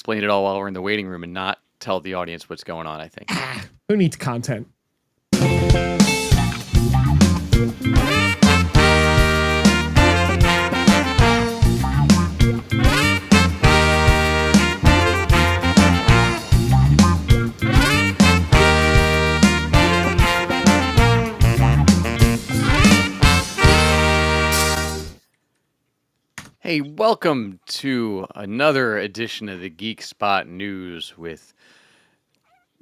explain it all while we're in the waiting room and not tell the audience what's going on, I think. Who needs content? Hey, welcome to another edition of the Geek Spot News with,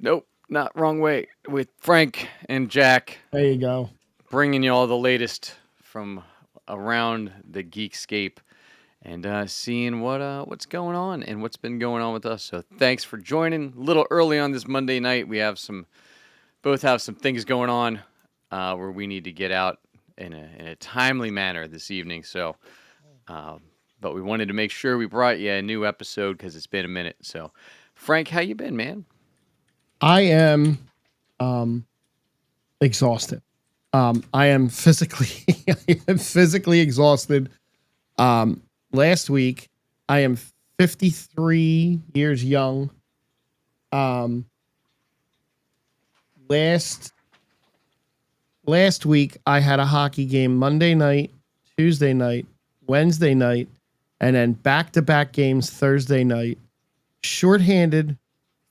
nope, not wrong way, with Frank and Jack, There you go. bringing you all the latest from around the Geekscape and seeing what's going on and what's been going on with us. So thanks for joining. A little early on this Monday night, we have both have some things going on where we need to get out in a timely manner this evening. So. But we wanted to make sure we brought you a new episode because it's been a minute. So, Frank, how you been, man? I am exhausted. I am physically exhausted. Last week, I am 53 years young. Last week, I had a hockey game Monday night, Tuesday night, Wednesday night, and then back-to-back games Thursday night. Shorthanded,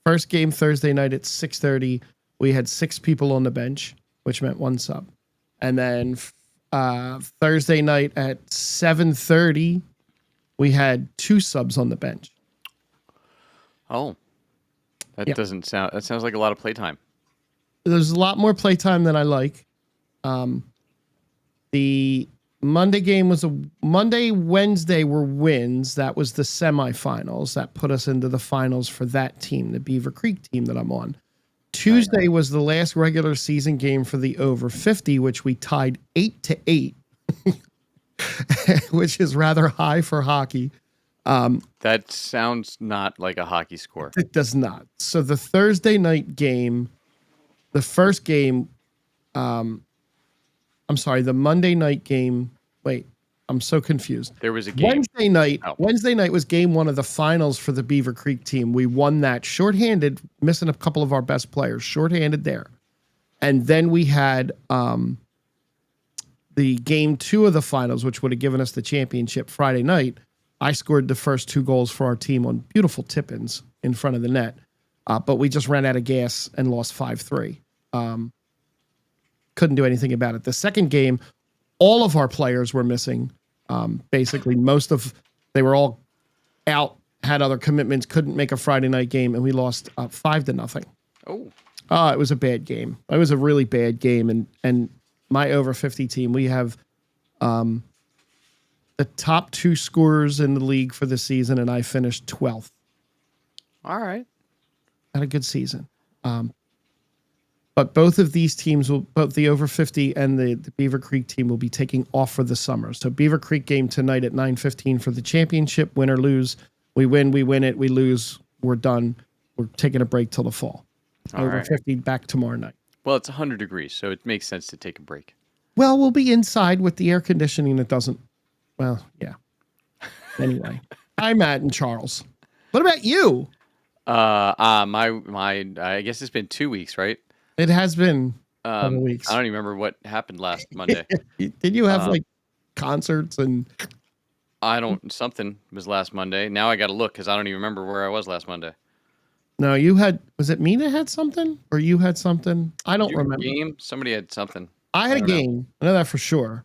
first game Thursday night at 6:30. We had 6 people on the bench, which meant 1 sub. And then Thursday night at 7:30, we had 2 subs on the bench. Oh, that sounds like a lot of playtime. There's a lot more playtime than I like. The Monday game was Wednesday were wins. That was the semifinals. That put us into the finals for that team, the Beaver Creek team that I'm on. Tuesday was the last regular season game for the over 50, which we tied 8-8, which is rather high for hockey. That sounds not like a hockey score. It does not. So the Thursday night game, the first game, the Monday night game. Wait, I'm so confused. There was a game. Wednesday night was game 1 of the finals for the Beaver Creek team. We won that shorthanded, missing a couple of our best players, shorthanded there. And then we had the game 2 of the finals, which would have given us the championship Friday night. I scored the first 2 goals for our team on beautiful tip-ins in front of the net. But we just ran out of gas and lost 5-3. Couldn't do anything about it. The second game, all of our players were missing. Basically, they were all out, had other commitments, couldn't make a Friday night game, and we lost 5-0. Oh, it was a bad game. It was a really bad game, and my over 50 team, we have the top 2 scorers in the league for the season, and I finished 12th. All right, had a good season. But both of these teams, both the over 50 and the Beaver Creek team, will be taking off for the summer. So Beaver Creek game tonight at 9:15 for the championship. Win or lose, we win it. We lose, we're done. We're taking a break till the fall. Over 50 back tomorrow night. Well, it's 100 degrees, so it makes sense to take a break. Well, we'll be inside with the air conditioning. It doesn't. Well, yeah. Anyway, I'm Matt and Charles. What about you? I guess it's been 2 weeks, right? It has been a couple weeks. I don't even remember what happened last Monday. Did you have concerts and? Something was last Monday. Now I got to look because I don't even remember where I was last Monday. No, was it me that had something or you had something? I don't remember. Game? Somebody had something. I had a game. I know that for sure.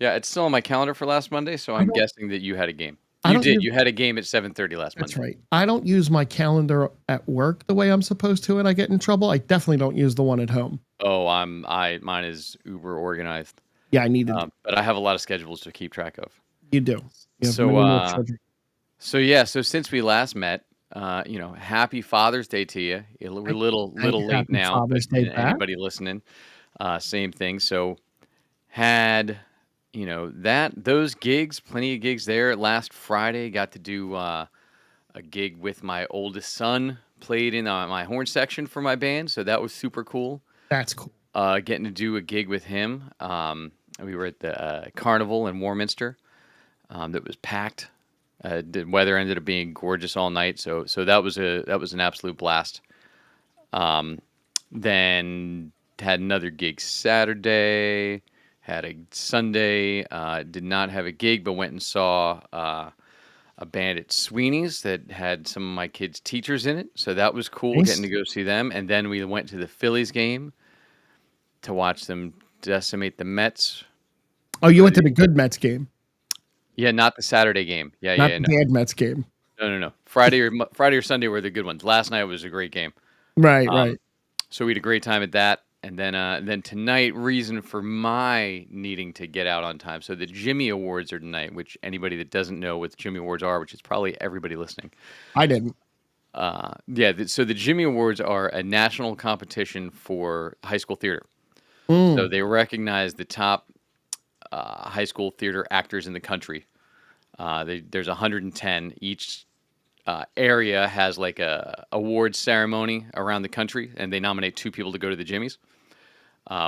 Yeah, it's still on my calendar for last Monday, so I'm guessing that you had a game. You did. You had a game at 7:30 last Monday. That's right. I don't use my calendar at work the way I'm supposed to, and I get in trouble. I definitely don't use the one at home. Oh, mine is uber organized. Yeah, I need it. But I have a lot of schedules to keep track of. You do. So since we last met, happy Father's Day to you. We're a little late now. Father's Day back. Anybody listening, same thing. So had. Those gigs, plenty of gigs there. Last Friday, got to do a gig with my oldest son, played in my horn section for my band, so that was super cool. That's cool. Getting to do a gig with him. We were at the Carnival in Warminster that was packed. The weather ended up being gorgeous all night, so that was an absolute blast. Then had another gig Saturday, had a Sunday. Did not have a gig, but went and saw a band at Sweeney's that had some of my kids' teachers in it. So that was cool getting Nice. to go see them. And then we went to the Phillies game to watch them decimate the Mets. Oh, you went to the good Mets game, Yeah, not the Saturday game. Yeah, not yeah, the no, bad Mets game. no. Friday or Sunday were the good ones. Last night was a great game. Right, Um, right. so we had a great time at that. And then tonight, reason for my needing to get out on time. So the Jimmy Awards are tonight, which anybody that doesn't know what the Jimmy Awards are, which is probably everybody listening. I didn't. So the Jimmy Awards are a national competition for high school theater. So Mm. they recognize the top high school theater actors in the country. There's 110. Each area has like a awards ceremony around the country, and they nominate two people to go to the Jimmys.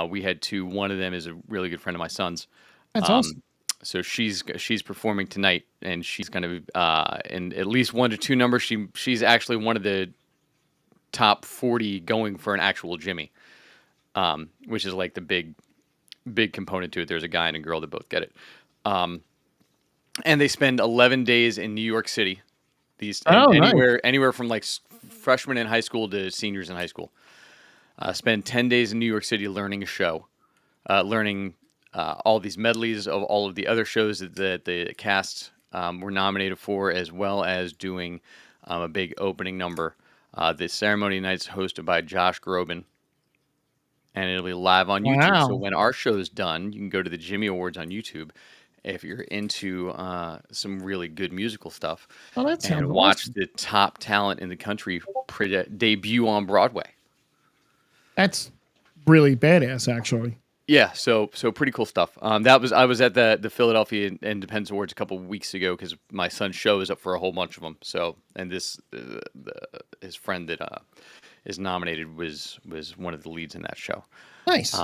We had two. One of them is a really good friend of my son's. That's Um, awesome. so she's performing tonight, and she's going to in at least 1 to 2 numbers. She's actually one of the top 40 going for an actual Jimmy, which is like the big component to it. There's a guy and a girl that both get it. And they spend 11 days in New York City. Oh, nice. Anywhere from like freshmen in high school to seniors in high school. Spend 10 days in New York City learning a show, learning all these medleys of all of the other shows that the cast were nominated for, as well as doing a big opening number. The ceremony night's hosted by Josh Groban, and it'll be live on YouTube. So Wow. when our show's done, you can go to the Jimmy Awards on YouTube if you're into some really good musical stuff, Oh, that and sounds watch awesome. the top talent in the country debut on Broadway. That's really badass, actually. Yeah, so pretty cool stuff. I was at the Philadelphia Independence Awards a couple of weeks ago because my son's show is up for a whole bunch of them. So, and his friend that is nominated was one of the leads in that show. Nice.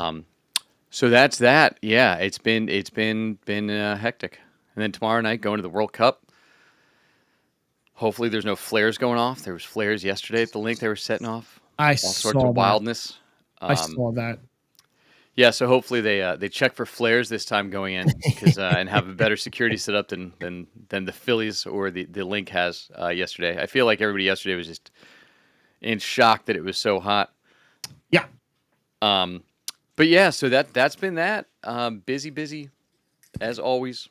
So that's that. Yeah, it's been hectic. And then tomorrow night going to the World Cup. Hopefully there's no flares going off. There was flares yesterday at the link they were setting off. I All sorts saw of that. wildness. I saw that. Yeah, so hopefully they check for flares this time going in, because and have a better security setup than the Phillies or the link has yesterday. I feel like everybody yesterday was just in shock that it was so hot. Yeah. But yeah, so that's been that. Busy as always.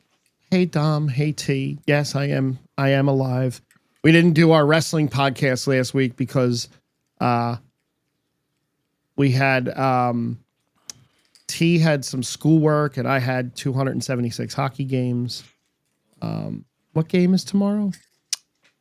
Hey Dom, hey T. Yes, I am alive. We didn't do our wrestling podcast last week because we had T had some schoolwork and I had 276 hockey games. What game is tomorrow?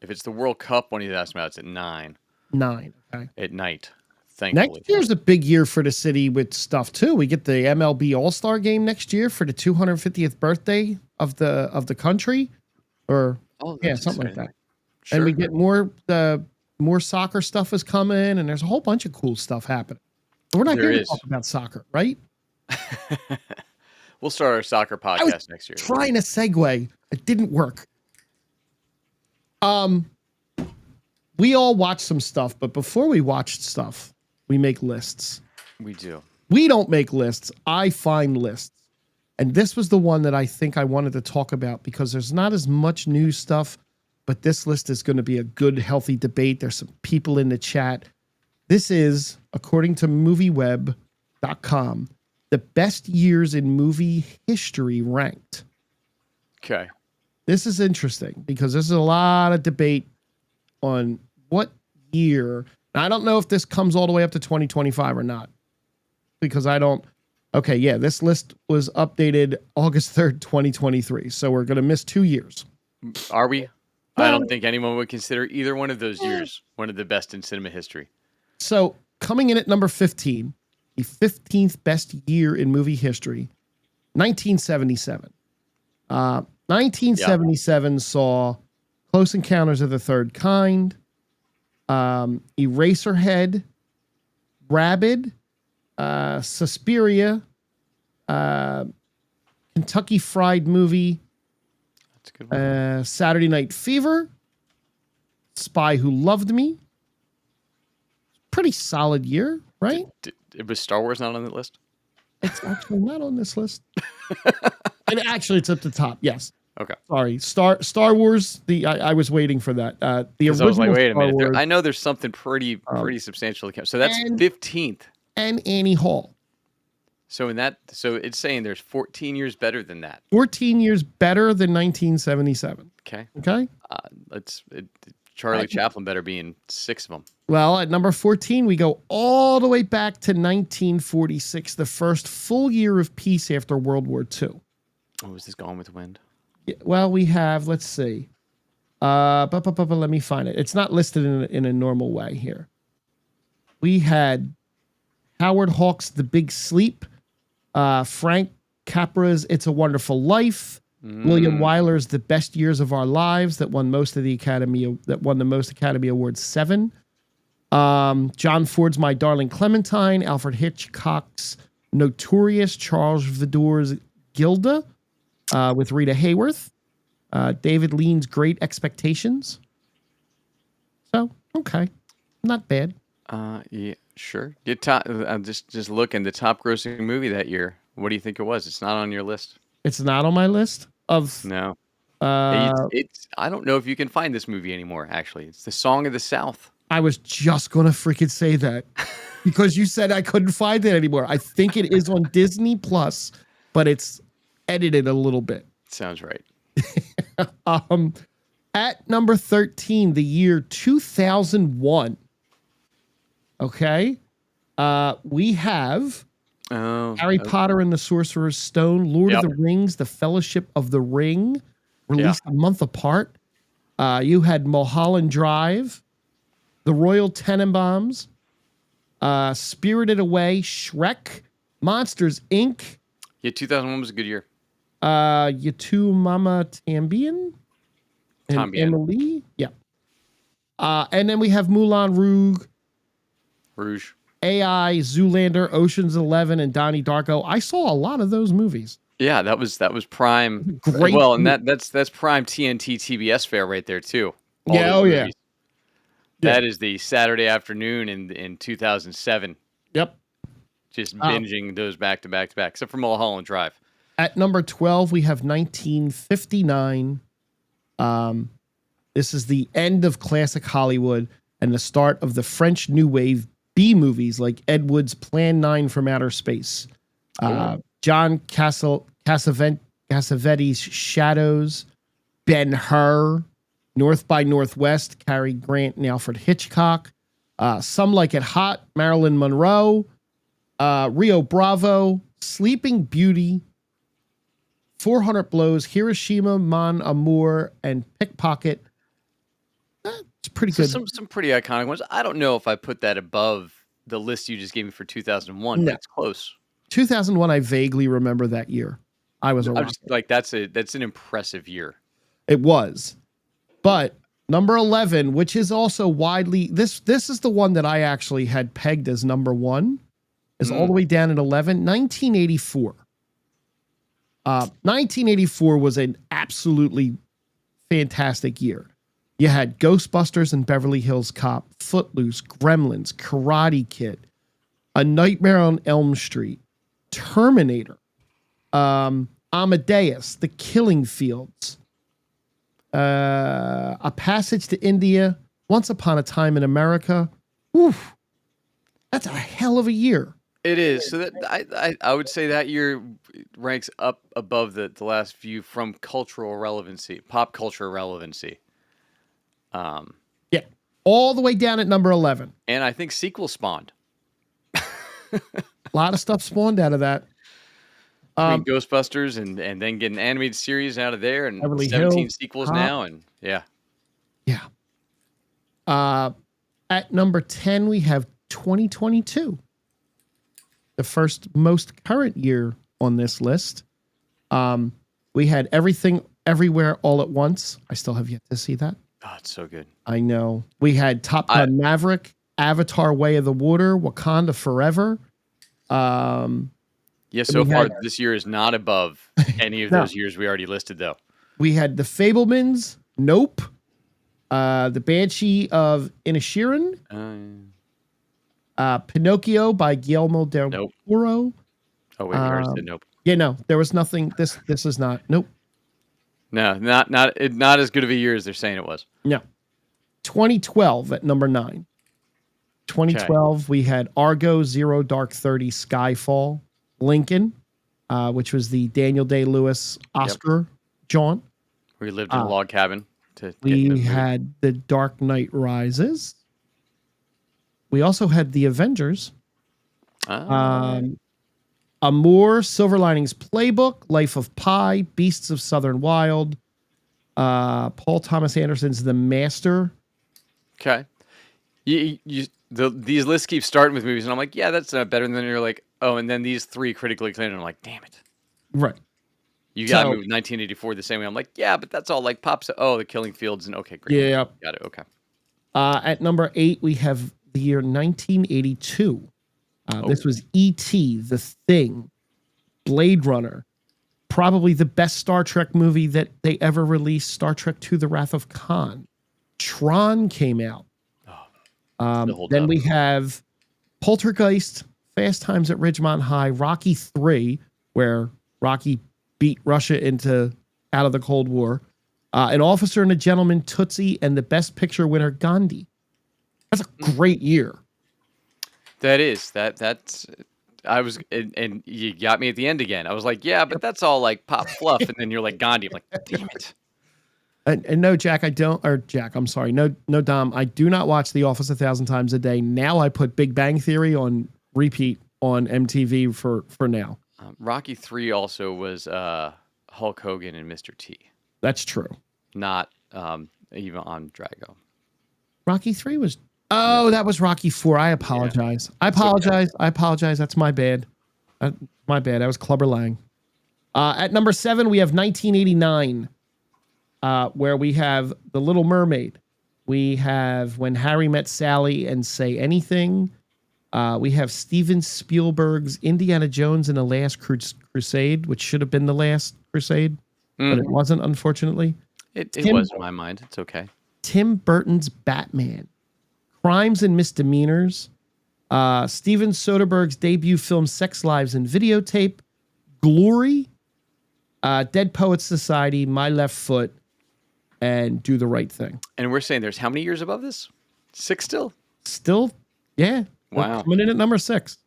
If it's the World Cup one you asked about, it's at 9 Okay. at night. Thankfully. Next year's a big year for the city with stuff too. We get the MLB All-Star game next year for the 250th birthday of the country, or That's something like exciting. that. Sure. And we get more soccer stuff is coming, and there's a whole bunch of cool stuff happening. But we're not There here to is. talk about soccer, right? We'll start our soccer I was podcast next year. trying to segue. It didn't work. We all watch some stuff, but before we watch stuff, we make lists. We do. We don't make lists. I find lists. And this was the one that I think I wanted to talk about because there's not as much new stuff, but this list is going to be a good, healthy debate. There's some people in the chat. This is, according to movieweb.com, the best years in movie history ranked. Okay. This is interesting because there's a lot of debate on what year. Now, I don't know if this comes all the way up to 2025 or not because I don't. Okay, yeah, this list was updated August 3rd, 2023. So we're going to miss 2 years. Are we? I Well- don't think anyone would consider either one of those years one of the best in cinema history. So coming in at number 15, the 15th best year in movie history, 1977. 1977 saw Close Encounters of the Third Kind, Eraserhead, Rabid, Suspiria, Kentucky Fried Movie, It's a good one. Saturday Night Fever, Spy Who Loved Me. Pretty solid year, right? Was Star Wars not on the list? It's actually not on this list. And actually, it's at the top. Yes. Okay. Sorry. Star Wars. I was waiting for that. The original I was like, wait a Star minute. Wars, I know there's something pretty substantial to count. So that's and- 15th. and Annie Hall. So it's saying there's 14 years better than that. 14 years better than 1977. Okay. Okay. Charlie Chaplin better be in 6 of them. Well, at number 14, we go all the way back to 1946, the first full year of peace after World War II. Oh, is this Gone with the Wind? Yeah, well, we have, let's see. Let me find it. It's not listed in a normal way here. We had Howard Hawks' The Big Sleep, Frank Capra's It's a Wonderful Life, William Wyler's The Best Years of Our Lives that won the most Academy Awards, 7. John Ford's My Darling Clementine, Alfred Hitchcock's Notorious, Charles Vidor's Gilda with Rita Hayworth, David Lean's Great Expectations. So, okay, not bad. Yeah, sure. I'm just looking the top grossing movie that year. What do you think it was? It's not on your list. It's not on my list of. No. It's I don't know if you can find this movie anymore. Actually, it's The Song of the South. I was just gonna freaking say that because you said I couldn't find it anymore. I think it is on Disney Plus, but it's edited a little bit. Sounds right. At number 13, the year 2001. Okay. We have Harry Potter and the Sorcerer's Stone, Lord of the Rings, The Fellowship of the Ring, released a month apart. You had Mulholland Drive, The Royal Tenenbaums, Spirited Away, Shrek, Monsters, Inc. Yeah, 2001 was a good year. Yatu Mama Tambien and Emily. Yeah. And then we have Moulin Rouge. AI, Zoolander, Ocean's 11, and Donnie Darko. I saw a lot of those movies. Yeah, that was prime. Great. Well, and that's prime TNT TBS fare right there too. Yeah. That is the Saturday afternoon in 2007. Yep. Just binging those back to back to back, except for Mulholland Drive. At number 12, we have 1959. This is the end of classic Hollywood and the start of the French New Wave B movies like Ed Wood's Plan 9 from Outer Space, John Cassavetes' Shadows, Ben-Hur, North by Northwest, Cary Grant and Alfred Hitchcock, Some Like It Hot, Marilyn Monroe, Rio Bravo, Sleeping Beauty, 400 Blows, Hiroshima, Mon Amour, and Pickpocket. It's pretty good. Some pretty iconic ones. I don't know if I put that above the list you just gave me for 2001, No. but it's close. 2001, I vaguely remember that year. I was I'm around. just like that's an impressive year. It was. But number 11, which is also widely this is the one that I actually had pegged as number 1, is all the way down at 11, 1984. 1984 was an absolutely fantastic year. You had Ghostbusters and Beverly Hills Cop, Footloose, Gremlins, Karate Kid, A Nightmare on Elm Street, Terminator, Amadeus, The Killing Fields, A Passage to India, Once Upon a Time in America. Oof, that's a hell of a year. It is. So that I would say that year ranks up above the last few from cultural relevancy, pop culture relevancy. Yeah, all the way down at number 11. And I think sequels spawned. A lot of stuff spawned out of that. Between Ghostbusters and then get an animated series out of there and Beverly 17 Hills sequels Cop. now. And yeah. At number 10, we have 2022. The first most current year on this list. We had Everything Everywhere All at Once. I still have yet to see that. Oh, it's so good. I know. We had Top Gun Maverick, Avatar Way of the Water, Wakanda Forever. Yeah, so far this year is not above any of No. those years we already listed, though. We had The Fablemans, Nope. The Banshee of Inisherin, Pinocchio by Guillermo del Nope. Toro. Oh wait, we already said nope. Yeah, no, there was nothing. This is not. Nope. No, not as good of a year as they're saying it was. No. 2012 at number 9. 2012, we had Argo, Zero Dark 30, Skyfall, Lincoln, which was the Daniel Day-Lewis Oscar jaunt. We lived in a log cabin to get the We movie. had The Dark Knight Rises. We also had The Avengers. Amour, Silver Linings Playbook, Life of Pi, Beasts of Southern Wild, Paul Thomas Anderson's The Master. Okay. These lists keep starting with movies, and I'm like, yeah, that's better. And then you're like, oh, and then these 3 critically acclaimed, and I'm like, damn it. Right. You got to move 1984 the same way. I'm like, yeah, but that's all like pops. Oh, The Killing Fields, and okay, great. Yeah. Got it. Okay. At number 8, we have the year 1982. This was E.T., The Thing, Blade Runner, probably the best Star Trek movie that they ever released, Star Trek II, The Wrath of Khan. Tron came out. Then we have Poltergeist, Fast Times at Ridgemont High, Rocky 3, where Rocky beat Russia out of the Cold War, An Officer and a Gentleman, Tootsie, and the Best Picture winner, Gandhi. That's a great year. That is that's. I was and you got me at the end again. I was like, yeah, but that's all like pop fluff, and then you're like Gandhi. I'm like, damn it. And no, Jack, I'm sorry. No, Dom, I do not watch The Office 1,000 times a day. Now I put Big Bang Theory on repeat on MTV for now. Rocky 3 also was Hulk Hogan and Mr. T. That's true. Not even on Drago. Rocky 3 was... Oh, that was Rocky 4. I apologize. Yeah. I apologize. That's my bad. My bad. That was Clubber Lang. At number 7, we have 1989, where we have The Little Mermaid. We have When Harry Met Sally and Say Anything. We have Steven Spielberg's Indiana Jones and the Last Crusade, which should have been The Last Crusade, but it wasn't, unfortunately. It was in my mind. It's okay. Tim Burton's Batman. Crimes and Misdemeanors, Steven Soderbergh's debut film Sex Lives and Videotape, Glory, Dead Poets Society, My Left Foot, and Do the Right Thing. And we're saying there's how many years above this? 6 still? Still, yeah. Wow. Coming in at number 6.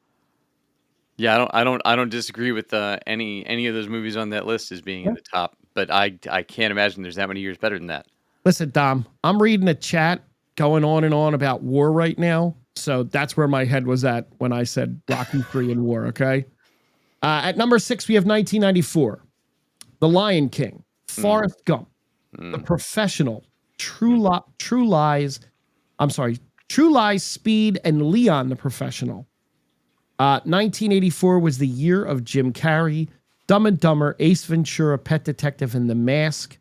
Yeah, I don't disagree with any of those movies on that list as being in the top, but I can't imagine there's that many years better than that. Listen, Dom, I'm reading a chat going on and on about war right now. So that's where my head was at when I said Rocky 3 and war, okay? At number 6, we have 1994. The Lion King, Forrest Gump, The Professional, True Lies, Speed, and Leon the Professional. 1984 was the year of Jim Carrey, Dumb and Dumber, Ace Ventura, Pet Detective, and The Mask.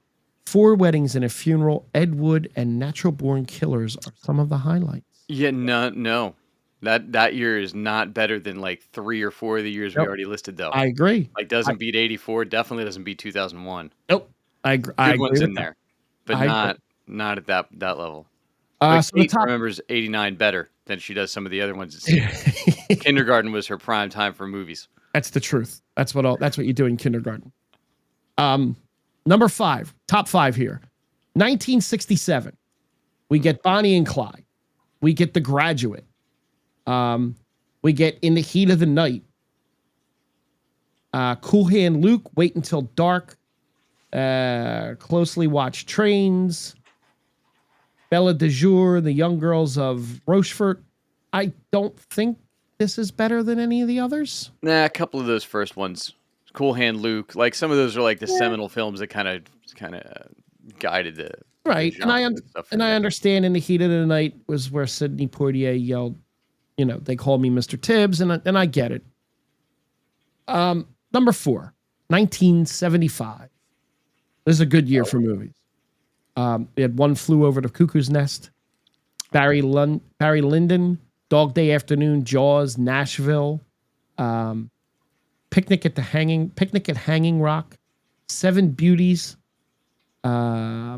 4 Weddings and a Funeral, Ed Wood, and Natural Born Killers are some of the highlights. Yeah, no. That year is not better than like 3 or 4 of the years we already listed, though. I agree. Like, doesn't beat 84, definitely doesn't beat 2001. Nope. I agree. Good ones in there, but not at that level. Like, so Kate remembers 89 better than she does some of the other ones. Kindergarten was her prime time for movies. That's the truth. That's what you do in kindergarten. Number 5, top 5 here. 1967. We get Bonnie and Clyde. We get The Graduate. We get In the Heat of the Night. Cool Hand Luke, Wait Until Dark. Closely Watched Trains. Bella de Jour, The Young Girls of Rochefort. I don't think this is better than any of the others. Nah, a couple of those first ones. Cool Hand Luke, like some of those are like the seminal films that kind of guided the right. And I understand In the Heat of the Night was where Sidney Poitier yelled, they call me Mr. Tibbs, and I get it. Number 4, 1975. This is a good year for movies. We had One Flew Over the Cuckoo's Nest, Barry Lyndon, Dog Day Afternoon, Jaws, Nashville, Picnic at Hanging Rock, Seven Beauties, uh,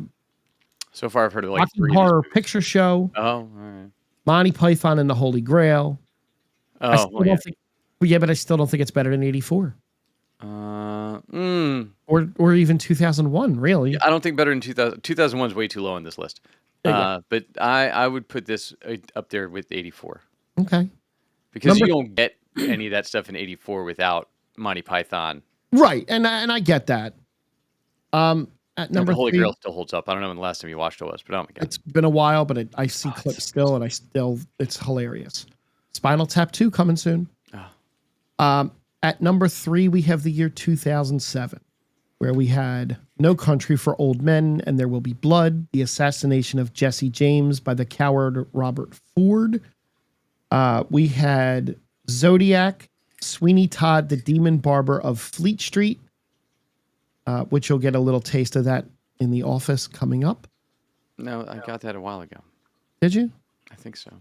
So far, I've heard of like Rocky 3 of these Horror movies. Picture Show, Oh, all right. Monty Python and the Holy Grail. I Oh, still well, yeah. don't think, but yeah, but I still don't think it's better than 84 or even 2001. Really? I don't think better than 2000. 2001 is way too low on this list. Yeah. But I would put this up there with 84 Okay. because you don't get any of that stuff in 84 without Monty Python. Right, and I get that. At And number the Holy 3, Grail still holds up. I don't know when the last time you watched it was, but oh my god, it's been a while, but I see Oh, clips still, and it's hilarious. Spinal Tap 2 coming soon. Oh. At number 3, we have the year 2007, where we had No Country for Old Men and There Will Be Blood, the assassination of Jesse James by the coward Robert Ford. We had Zodiac, Sweeney Todd, the Demon Barber of Fleet Street, which you'll get a little taste of that in The Office coming up. No, I got that a while ago. Did you? I think so.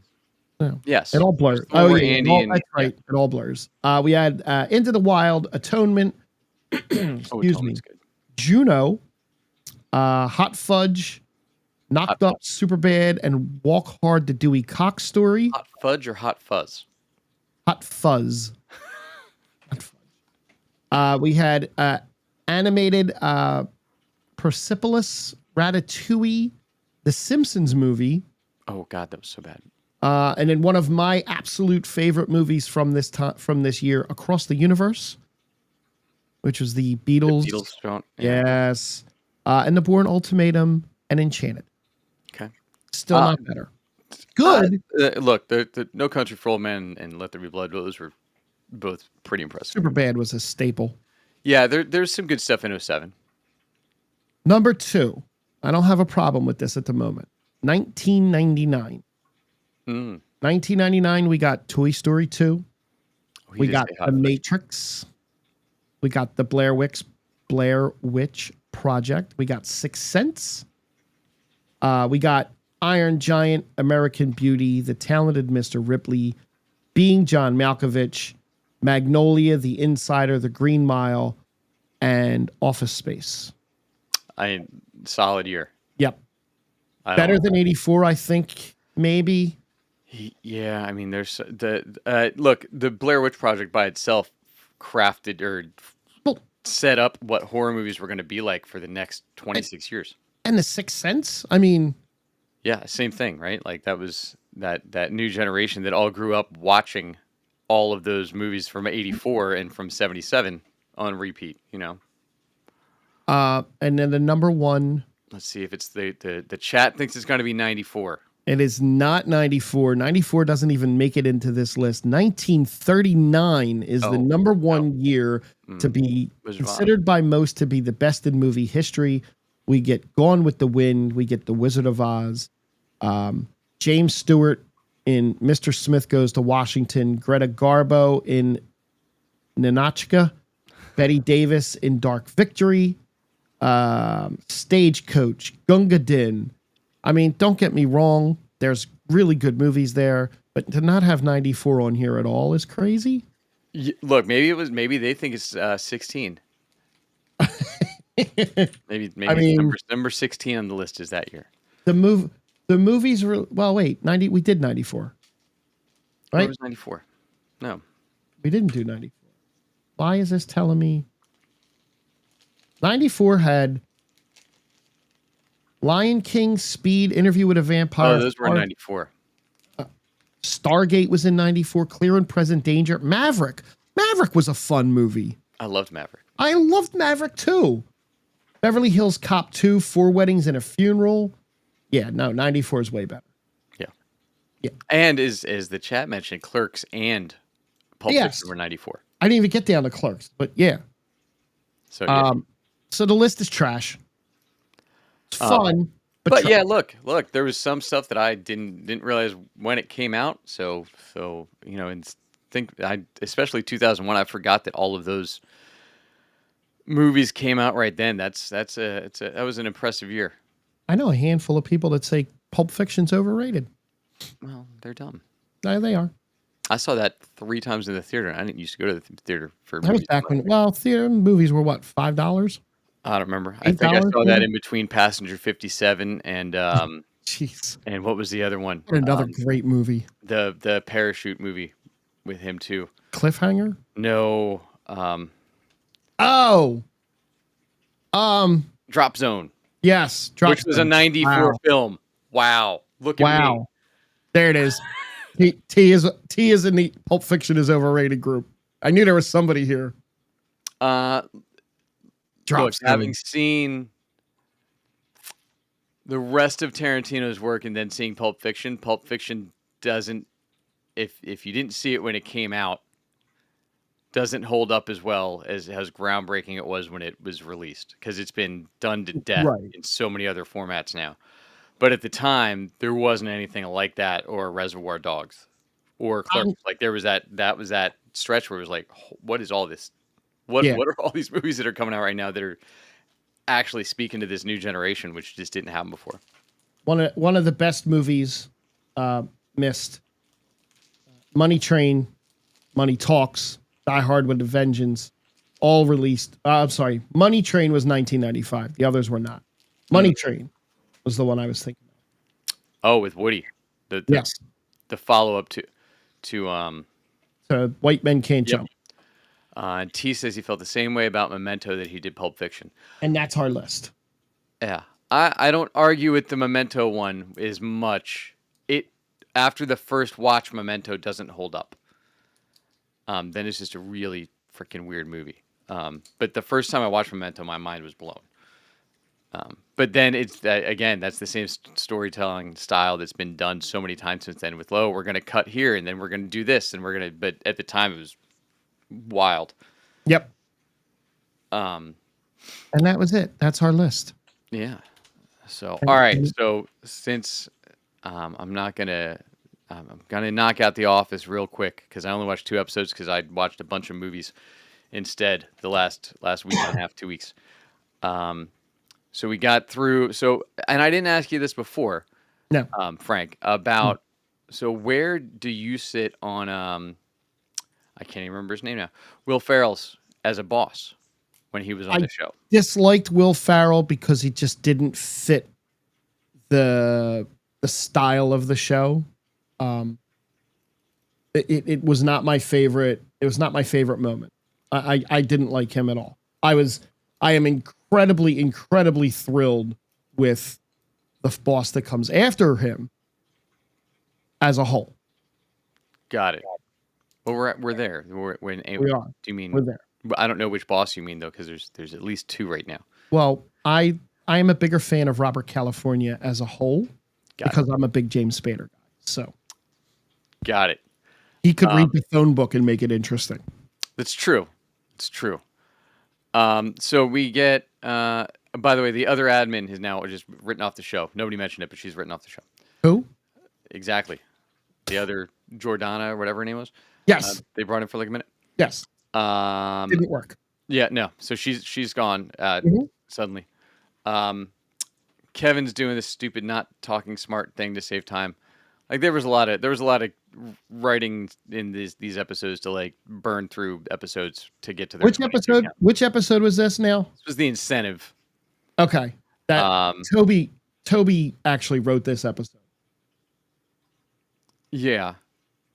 No. Yes. It all blurs. There's one Oh, where yeah. Andy That's right. It all blurs. We had Into the Wild, Atonement, excuse me, Atonement's good. Juno, Hot Fudge, Knocked Up, Superbad, and Walk Hard, the Dewey Cox Story. Hot Fudge or Hot Fuzz? Hot Fuzz. Hot Fudge. We had animated Persepolis, Ratatouille, The Simpsons movie, Oh god, that was so bad. and then one of my absolute favorite movies from this year, Across the Universe, which was the Beatles. The Beatles don't. Yes. And The Bourne Ultimatum and Enchanted. Okay. Still not better. Good. Look, the No Country for Old Men and Let There Be Blood, those were both pretty impressive. Superbad was a staple. Yeah, there's some good stuff in 07. Number 2. I don't have a problem with this at the moment. 1999. 1999, we got Toy Story 2. Oh, We got The Matrix. We got the Blair Witch Project. We got Sixth Sense. We got Iron Giant, American Beauty, The Talented Mr. Ripley, Being John Malkovich, Magnolia, The Insider, The Green Mile, and Office Space. Solid year. Yep. Better than 84, I think, maybe. Yeah, I mean, there's look, the Blair Witch Project by itself crafted or set up what horror movies were going to be like for the next 26 years. And The Sixth Sense, I mean, yeah, same thing, right? Like that was that new generation that all grew up watching all of those movies from 84 and from 77 on repeat, you know. And then the number 1. Let's see if it's the chat thinks it's going to be 94. It is not 94. 94 doesn't even make it into this list. 1939 is the number 1 year to be considered by most to be the best in movie history. We get Gone with the Wind. We get The Wizard of Oz. James Stewart in Mr. Smith Goes to Washington. Greta Garbo in Ninotchka. Betty Davis in Dark Victory. Stagecoach. Gunga Din. I mean, don't get me wrong. There's really good movies there, but to not have 94 on here at all is crazy. Look, maybe they think it's 16. maybe I mean, number 16 on the list is that year. The movies were, well, wait, 90. We did 94, right? It was 94. No, we didn't do 94. Why is this telling me 94 had Lion King, Speed, Interview with a Vampire. Oh, those were in 94. Stargate was in 94. Clear and Present Danger. Maverick. Maverick was a fun movie. I loved Maverick. I loved Maverick too. Beverly Hills Cop 2, 4 Weddings and a Funeral. Yeah, no, 94 is way better. Yeah. Yeah. And as the chat mentioned, Clerks and Pulp Fiction were 94. I didn't even get down to Clerks, but yeah. So, yeah. So the list is trash. It's fun, but yeah, look, there was some stuff that I didn't realize when it came out. So you know, and especially 2001, I forgot that all of those movies came out right then. That was an impressive year. I know a handful of people that say Pulp Fiction's overrated. Well, they're dumb. No, they are. I saw that 3 times in the theater. I didn't used to go to the theater for That was back when, theater movies were what, $5? I don't remember. I think I $8 saw that maybe? in between Passenger 57 Jeez. and what was the other one? What another great movie. The parachute movie with him too. Cliffhanger? No, Oh. Drop Zone, Yes. Drop which was a Zone. '94 Wow. film. Wow, look at me. Wow. There it is. T is in the Pulp Fiction is overrated group. I knew there was somebody here. Uh, Drop Look, having Zone. seen the rest of Tarantino's work and then seeing Pulp Fiction doesn't. If you didn't see it when it came out, doesn't hold up as well as groundbreaking it was when it was released because it's been done to death Right. in so many other formats now. But at the time, there wasn't anything like that or Reservoir Dogs or Clerks. Um, Like there was that stretch where it was like, what is all this? What yeah. what are all these movies that are coming out right now that are actually speaking to this new generation, which just didn't happen before? One of the best movies missed. Money Train, Money Talks, Die Hard with a Vengeance, all released. I'm sorry, Money Train was 1995. The others were not. Money Train was the one I was thinking of. Oh, with Woody, the the, Yes. the follow up to. So White Men Can't Yep. Jump. And T says he felt the same way about Memento that he did Pulp Fiction. And that's our list. Yeah, I don't argue with the Memento one as much. It after the first watch, Memento doesn't hold up. Then it's just a really freaking weird movie. But the first time I watched Memento, my mind was blown. But then it's again, that's the same storytelling style that's been done so many times since then. With we're gonna cut here, and then we're gonna do this, and we're gonna. But at the time, it was wild. Yep. Um, And that was it. That's our list. yeah. So And- all right. and- So since I'm not gonna. I'm gonna knock out The Office real quick because I only watched 2 episodes because I watched a bunch of movies instead the last week and a half, 2 weeks. So we got through. So and I didn't ask you this before, No. Frank, about so where do you sit on I can't even remember his name now. Will Ferrell's as a boss when he was on I the show. disliked Will Ferrell because he just didn't fit the style of the show. It was not my favorite. It was not my favorite moment. I didn't like him at all. I am incredibly thrilled with the boss that comes after him as a whole. Got it. Well, we're there. We're in, We are. Do you mean? We're there. I don't know which boss you mean though, because there's at least 2 right now. Well, I am a bigger fan of Robert California as a whole because I'm a big James Spader guy. So Got it. he could read the phone book and make it interesting. That's true. It's true. So we get. By the way, the other admin is now just written off the show. Nobody mentioned it, but she's written off the show. Who? Exactly. The other Jordana or whatever her name was. Yes. They brought in for like a minute. Yes. Didn't work. Yeah. No. So she's gone. Mhm. Suddenly. Kevin's doing this stupid not talking smart thing to save time. Like there was a lot of writing in these episodes to like burn through episodes to get to their Which 22 episode? count. Which episode was this now? This was the incentive. Okay. That Toby actually wrote this episode. Yeah.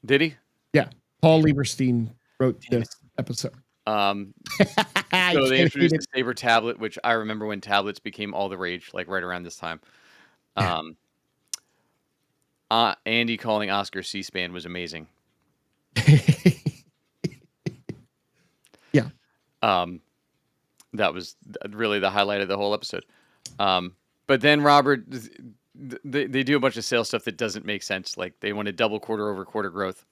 Did he? Yeah. Paul Lieberstein wrote this episode. So they introduced the Saber tablet, which I remember when tablets became all the rage, like right around this time. Andy calling Oscar C-SPAN was amazing. Yeah. That was really the highlight of the whole episode. But then Robert, they do a bunch of sales stuff that doesn't make sense. Like they want to double quarter-over-quarter growth,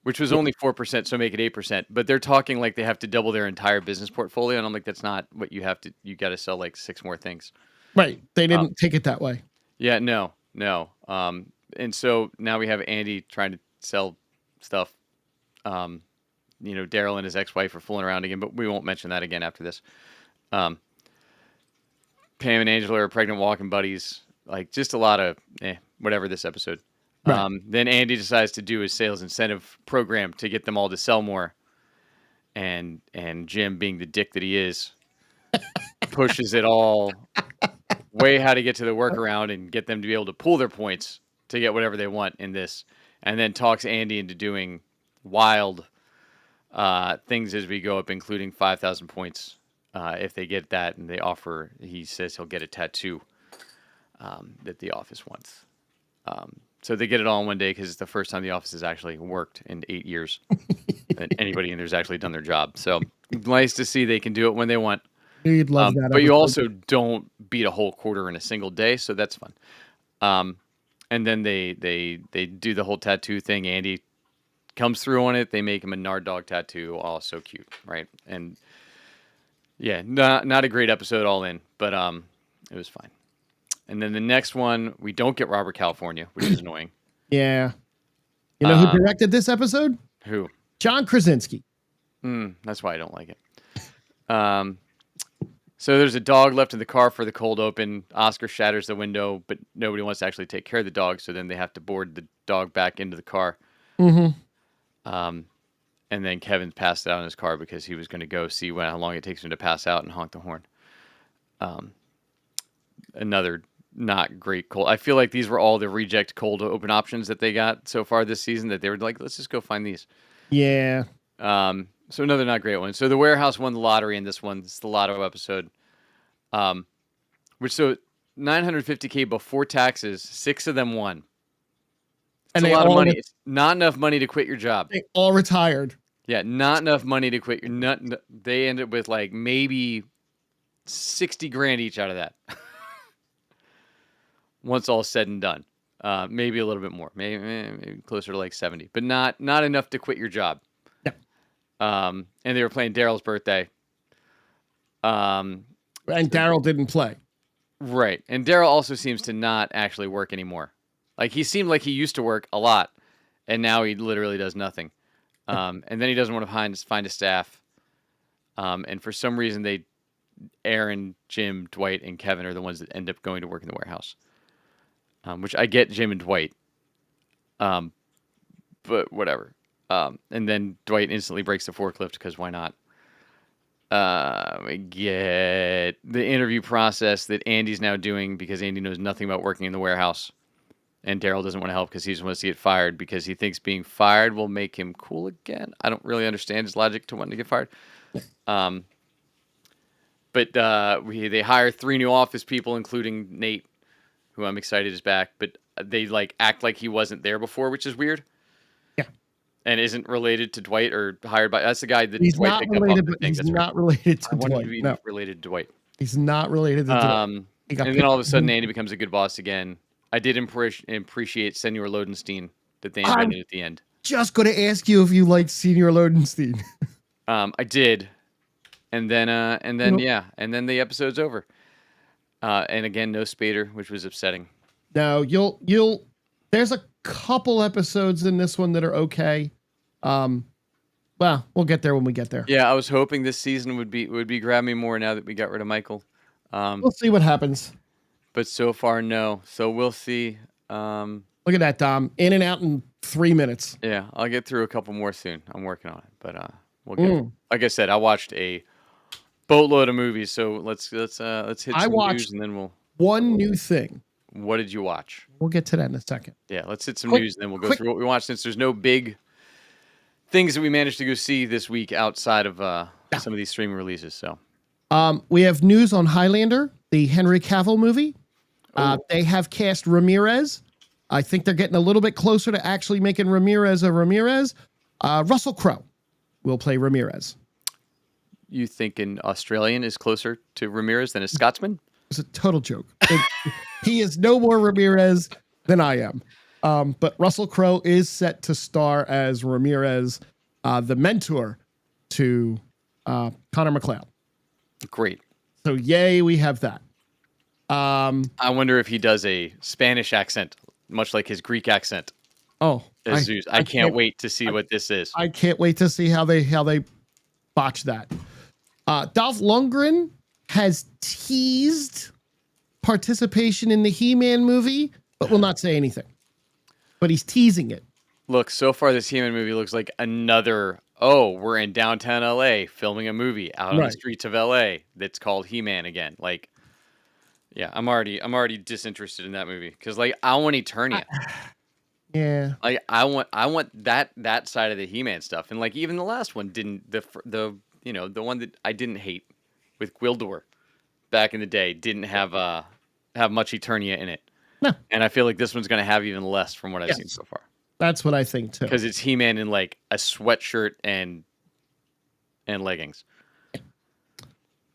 which was only 4%, so make it 8%. But they're talking like they have to double their entire business portfolio, and I'm like, that's not what you have to. You got to sell like 6 more things. Right. They didn't take it that way. Yeah, no. And so now we have Andy trying to sell stuff. Daryl and his ex-wife are fooling around again, but we won't mention that again after this. Pam and Angela are pregnant walking buddies. Like just a lot of whatever this episode. Right. Then Andy decides to do his sales incentive program to get them all to sell more. And Jim, being the dick that he is, pushes it all way how to get to the workaround and get them to be able to pull their points to get whatever they want in this, and then talks Andy into doing wild things as we go up, including 5,000 points if they get that, and they offer. He says he'll get a tattoo that the office wants. So they get it all in one day because it's the first time the office has actually worked in 8 years. That anybody in there's actually done their job. So nice to see they can do it when they want. You'd love that. But you also don't beat a whole quarter in a single day, so that's fun. And then they do the whole tattoo thing. Andy comes through on it. They make him a Nard Dog tattoo. Oh, so cute, right? And yeah, not a great episode all in, but it was fine. And then the next one, we don't get Robert California, which is annoying. Yeah. You know who directed this episode? Who? John Krasinski. That's why I don't like it. So there's a dog left in the car for the cold open. Oscar shatters the window, but nobody wants to actually take care of the dog, so then they have to board the dog back into the car. Mm-hmm. And then Kevin passed out in his car because he was going to go see how long it takes him to pass out and honk the horn. Another not great cold. I feel like these were all the reject cold open options that they got so far this season, that they were like, let's just go find these. Yeah. So another not great one. So the warehouse won the lottery in this one. It's the lotto episode. Which, so 950K before taxes, 6 of them won. It's a lot of money. It's not enough money to quit your job. They all retired. Yeah, not enough money to quit your they ended with like maybe 60 grand each out of that. Once all said and done. Maybe a little bit more. Maybe closer to like 70. But not enough to quit your job. Yeah. And they were playing Daryl's birthday. And Daryl didn't play. Right. And Daryl also seems to not actually work anymore. Like, he seemed like he used to work a lot, and now he literally does nothing. And then he doesn't want to find a staff. And for some reason, Aaron, Jim, Dwight, and Kevin are the ones that end up going to work in the warehouse. Which I get Jim and Dwight. But whatever. And then Dwight instantly breaks the forklift because why not? We get the interview process that Andy's now doing because Andy knows nothing about working in the warehouse. And Daryl doesn't want to help because he just wants to get fired because he thinks being fired will make him cool again. I don't really understand his logic to wanting to get fired. But they hire 3 new office people, including Nate, who I'm excited is back. But they like act like he wasn't there before, which is weird. Yeah. And isn't related to Dwight or hired by. That's the guy that he's Dwight not picked related, up off the thing. He's That's not related to I wanted Dwight. to be No. related to Dwight. He's not related to Dwight. And then all of a sudden, Andy becomes a good boss again. I did appreciate Senor Lodenstein that they invented at the end. Just going to ask you if you liked Senior Lodenstein. I did, and then the episode's over. And again, no Spader, which was upsetting. Now there's a couple episodes in this one that are okay. Well, we'll get there when we get there. Yeah, I was hoping this season would be grab me more now that we got rid of Michael. We'll see what happens. But so far, no. So we'll see. Look at that, Dom. In and out in 3 minutes. Yeah, I'll get through a couple more soon. I'm working on it, but we'll get. Like I said, I watched a boatload of movies, so let's hit some news and then we'll. One new thing. What did you watch? We'll get to that in a second. Yeah, let's hit some news and then we'll go through what we watched, since there's no big things that we managed to go see this week outside of some of these streaming releases. So we have news on Highlander, the Henry Cavill movie. They have cast Ramirez. I think they're getting a little bit closer to actually making Ramirez a Ramirez. Russell Crowe will play Ramirez. You think an Australian is closer to Ramirez than a Scotsman? It's a total joke. He is no more Ramirez than I am. But Russell Crowe is set to star as Ramirez, the mentor to Connor McLeod. Great. So yay, we have that. I wonder if he does a Spanish accent, much like his Greek accent. Oh, I can't wait to see what this is. I can't wait to see how they botch that. Dolph Lundgren has teased participation in the He-Man movie, but will not say anything. But he's teasing it. Look, so far this He-Man movie looks like another oh, we're in downtown LA filming a movie out on the Right. streets of LA that's called He-Man again. Like, yeah, I'm already disinterested in that movie because like I want I, Eternia. yeah. Like I want that side of the He-Man stuff, and like even the last one didn't the the one that I didn't hate with Gwildor back in the day didn't have much Eternia in it, No. and I feel like this one's gonna have even less from what I've seen Yes. so far That's what I think too. because it's He-Man in like a sweatshirt and leggings.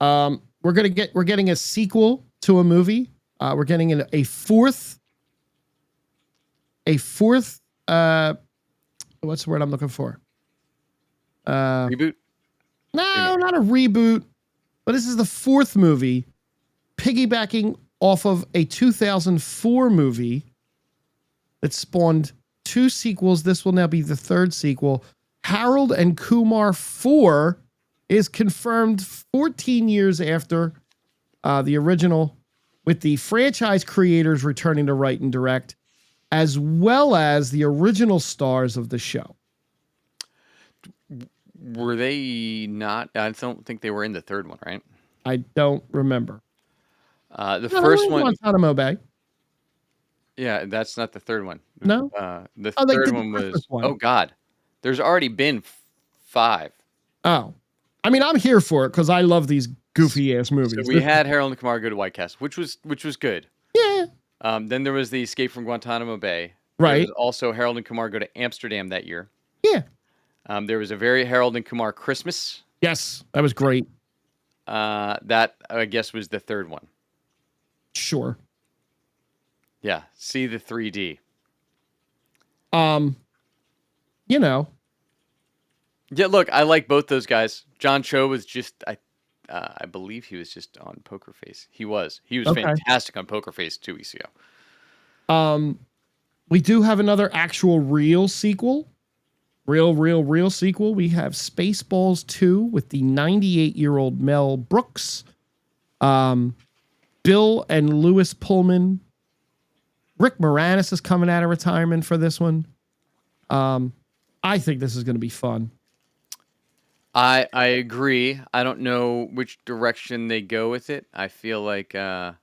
We're getting a sequel to a movie. We're getting a fourth what's the word I'm looking for? Reboot. No, not a reboot, but this is the fourth movie piggybacking off of a 2004 movie that spawned two sequels. This will now be the third sequel. Harold and Kumar 4 is confirmed 14 years after the original, with the franchise creators returning to write and direct, as well as the original stars of the show. Were they not? I don't think they were in the third one, right? I don't remember. The No, first one, Guantanamo Bay. yeah, that's not the third one. No? The Oh, they third did the one Christmas was, one. oh God, there's already been five. Oh. I mean, I'm here for it because I love these goofy ass movies. So we had Harold and Kumar go to White Castle, which was good. Yeah. Then there was the Escape from Guantanamo Bay. Right. There was also Harold and Kumar go to Amsterdam that year. Yeah. There was a very Harold and Kumar Christmas. Yes. That was great. That I guess was the third one. Sure. Yeah. See the 3D. You know. Yeah, look, I like both those guys. John Cho was just I believe he was just on Poker Face. He was Okay. fantastic on Poker Face 2 weeks ago. We do have another actual real sequel. Real sequel. We have Spaceballs 2 with the 98-year-old Mel Brooks. Bill and Lewis Pullman. Rick Moranis is coming out of retirement for this one. I think this is going to be fun. I agree. I don't know which direction they go with it. I feel like get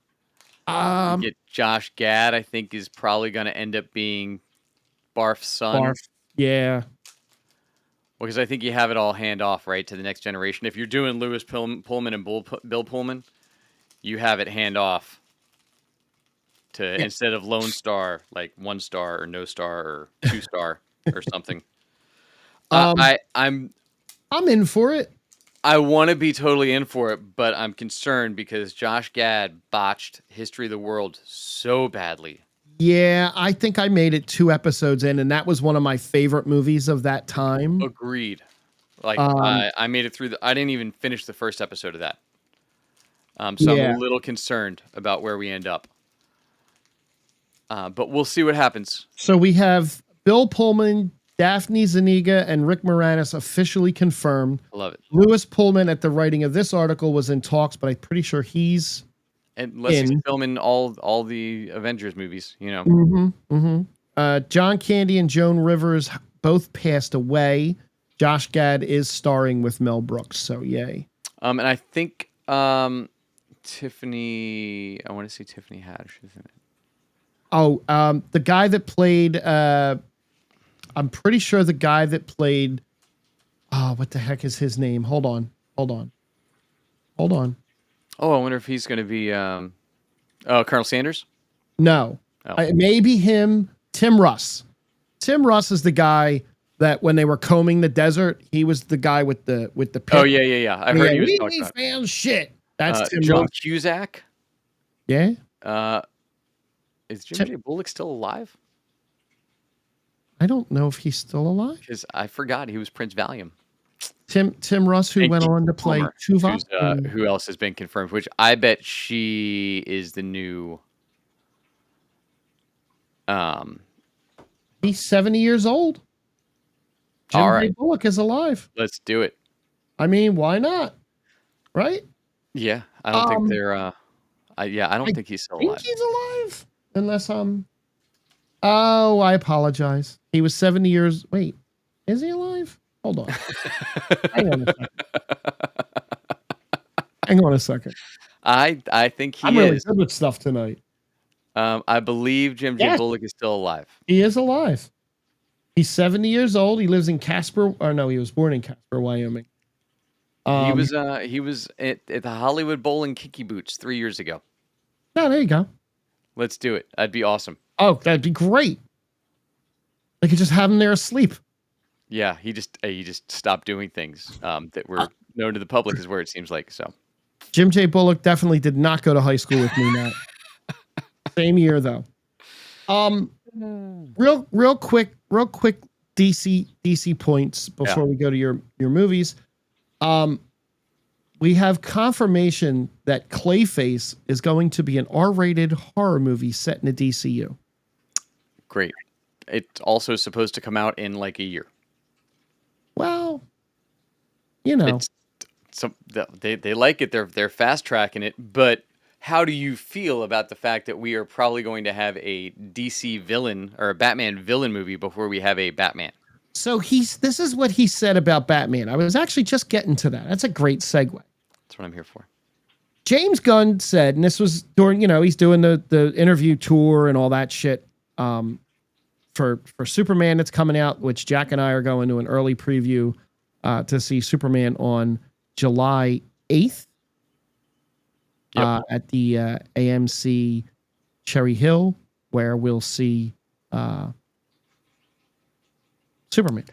Josh Gad, I think, is probably going to end up being Barf's son. Barf. Yeah. Because I think you have it all hand off, right, to the next generation. If you're doing Lewis Pullman and Bill Pullman, you have it hand off to instead of Lone Star, like 1 star or no star or 2 star or something. I'm in for it. I want to be totally in for it, but I'm concerned because Josh Gad botched History of the World so badly. Yeah, I think I made it 2 episodes in, and that was one of my favorite movies of that time. Agreed. Like I made it through I didn't even finish the first episode of that. So I'm a little concerned about where we end up. But we'll see what happens. So we have Bill Pullman, Daphne Zuniga, and Rick Moranis officially confirmed. I love it. Lewis Pullman, at the writing of this article, was in talks, but I'm pretty sure he's Unless he's filming all the Avengers movies, you know. John Candy and Joan Rivers both passed away. Josh Gad is starring with Mel Brooks, so yay. And I think Tiffany, I want to see Tiffany Haddish is in it. Oh, the guy that played, I'm pretty sure the guy that played, what the heck is his name? Hold on. Oh, I wonder if he's going to be Colonel Sanders? No. Oh. Maybe him, Tim Russ. Tim Russ is the guy that when they were combing the desert, he was the guy with the pit. Oh, yeah. I heard he was talking about it. Found shit. That's Tim Joan Russ. Cusack? Yeah? Is Jim J. Bullock still alive? I don't know if he's still alive. Because I forgot he was Prince Valium. Tim Russ, who And went Keke on to play Palmer, Tuvok. who else has been confirmed? Which I bet she is the new. He's 70 years old. Jim All J. right. Bullock is alive. Let's do it. I mean, why not? Right? Yeah, I don't think they're. I don't think he's still I think alive. he's alive. Unless Oh, I apologize. He was 70 years. Wait, is he alive? Hold on. Hang on a second. Hang on a second. I think I'm he really is. good with stuff tonight. I believe Jim J. Yes, Bullock is still alive. he is alive. He's 70 years old. He lives in Casper. Or no, he was born in Casper, Wyoming. He was at the Hollywood Bowl in Kinky Boots 3 years ago. No, there you go. Let's do it. That'd be awesome. Oh, that'd be great. They could just have him there asleep. Yeah, he just stopped doing things that were known to the public, is where it seems like. So Jim J. Bullock definitely did not go to high school with me, Matt. Same year though. Real quick DC points before we go to your movies. We have confirmation that Clayface is going to be an R-rated horror movie set in the DCU. great. It's also supposed to come out in like a year. Well, you know, They like it. They're fast tracking it. But how do you feel about the fact that we are probably going to have a DC villain or a Batman villain movie before we have a Batman? so this is what he said about Batman. I was actually just getting to that. That's a great segue. That's what I'm here for. James Gunn said, and this was during, he's doing the interview tour and all that shit for Superman that's coming out, which Jack and I are going to an early preview to see Superman on July 8th at the AMC Cherry Hill, where we'll see Superman.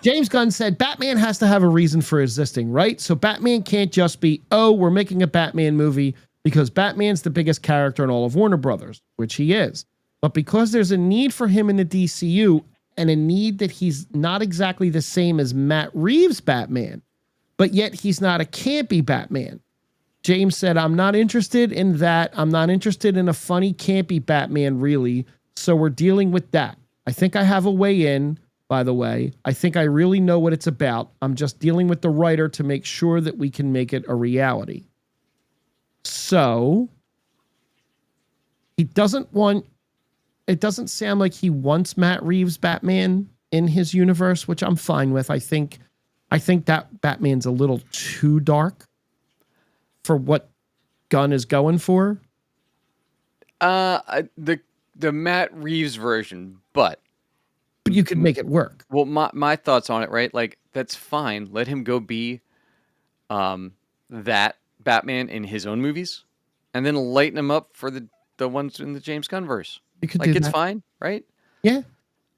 James Gunn said Batman has to have a reason for existing, right? So Batman can't just be, oh, we're making a Batman movie because Batman's the biggest character in all of Warner Brothers, which he is. But because there's a need for him in the DCU and a need that he's not exactly the same as Matt Reeves' Batman, but yet he's not a campy Batman. James said, I'm not interested in that. I'm not interested in a funny, campy Batman, really. So we're dealing with that. I think I have a way in. By the way, I think I really know what it's about. I'm just dealing with the writer to make sure that we can make it a reality. So it doesn't sound like he wants Matt Reeves' Batman in his universe, which I'm fine with. I think that Batman's a little too dark for what Gunn is going for. The Matt Reeves version, but you could make it work. Well, my thoughts on it, right? Like, that's fine. Let him go be that Batman in his own movies, and then lighten him up for the ones in the James Gunn verse. You could like, do it's that. fine, right? Yeah.